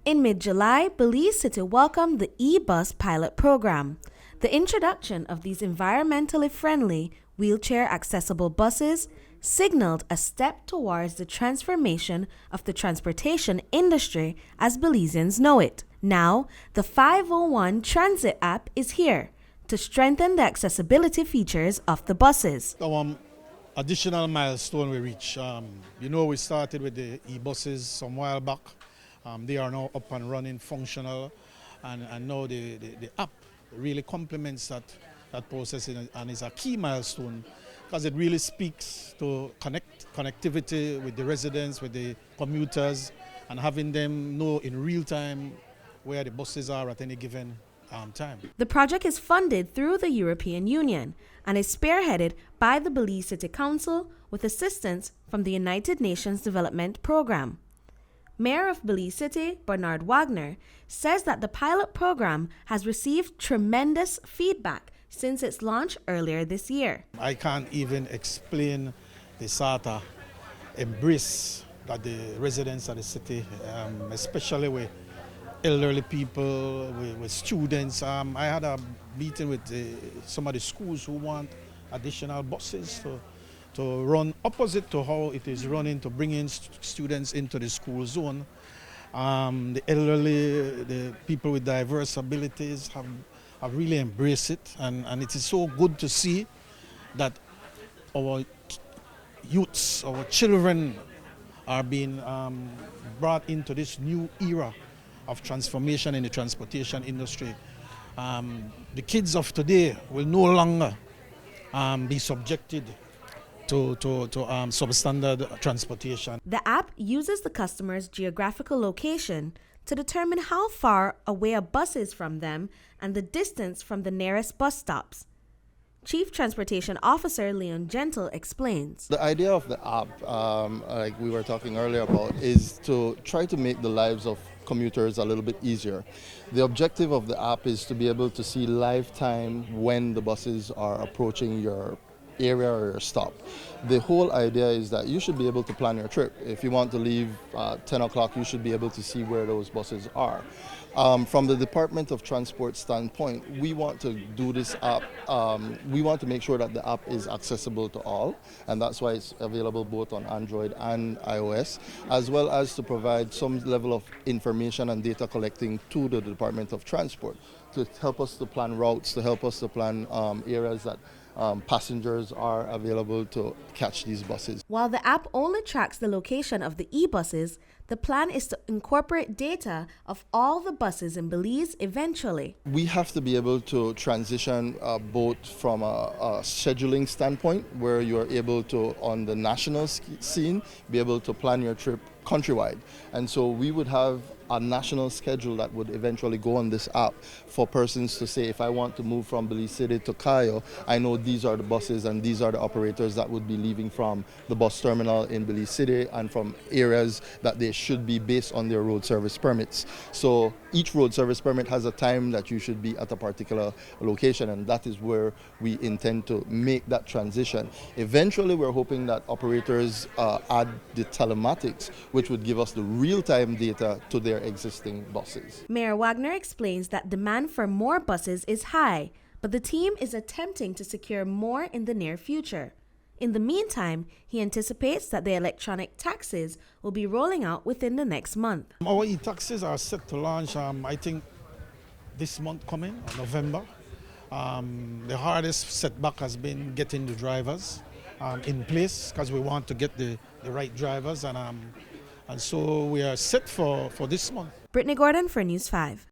In mid-July, Belize City welcomed the e-bus pilot program. The introduction of these environmentally friendly, wheelchair-accessible buses signaled a step towards the transformation of the transportation industry as Belizeans know it. Now, the 501 Transit app is here to strengthen the accessibility features of the buses. Our additional milestone we reach. We started with the e-buses some while back. They are now up and running, functional, and now the app really complements that process and is a key milestone because it really speaks to connectivity with the residents, with the commuters, and having them know in real time where the buses are at any given time. The project is funded through the European Union and is spearheaded by the Belize City Council with assistance from the United Nations Development Programme. Mayor of Belize City, Bernard Wagner, says that the pilot program has received tremendous feedback since its launch earlier this year. I can't even explain the sort of embrace that the residents of the city, especially with elderly people, with students. I had a meeting with some of the schools who want additional buses to run opposite to how it is running to bring in students into the school zone. The elderly, the people with diverse abilities have really embraced it, and it is so good to see that our youths, our children are being brought into this new era of transformation in the transportation industry. The kids of today will no longer be subjected to substandard transportation. The app uses the customer's geographical location to determine how far away a bus is from them and the distance from the nearest bus stops. Chief Transportation Officer Leon Gentle explains. The idea of the app, like we were talking earlier about, is to try to make the lives of commuters a little bit easier. The objective of the app is to be able to see live time when the buses are approaching your area or your stop. The whole idea is that you should be able to plan your trip. If you want to leave 10 o'clock, you should be able to see where those buses are. From the Department of Transport standpoint, we want to do this app. We want to make sure that the app is accessible to all, and that's why it's available both on Android and iOS, as well as to provide some level of information and data collecting to the Department of Transport to help us to plan routes, to help us to plan areas that passengers are available to catch these buses. While the app only tracks the location of the e-buses, the plan is to incorporate data of all the buses in Belize eventually. We have to be able to transition both from a scheduling standpoint, where you're able to, on the national scene, be able to plan your trip countrywide. And so we would have a national schedule that would eventually go on this app for persons to say, if I want to move from Belize City to Cayo, I know these are the buses and these are the operators that would be leaving from the bus terminal in Belize City and from areas that they should be based on their road service permits. So each road service permit has a time that you should be at a particular location, and that is where we intend to make that transition. Eventually, we're hoping that operators add the telematics, which would give us the real-time data to their existing buses. Mayor Wagner explains that demand for more buses is high, but the team is attempting to secure more in the near future. In the meantime, he anticipates that the electronic taxis will be rolling out within the next month. Our e-taxis are set to launch, I think, this month coming, November. The hardest setback has been getting the drivers in place, because we want to get the right drivers, and so we are set for this month. Britney Gordon for News 5.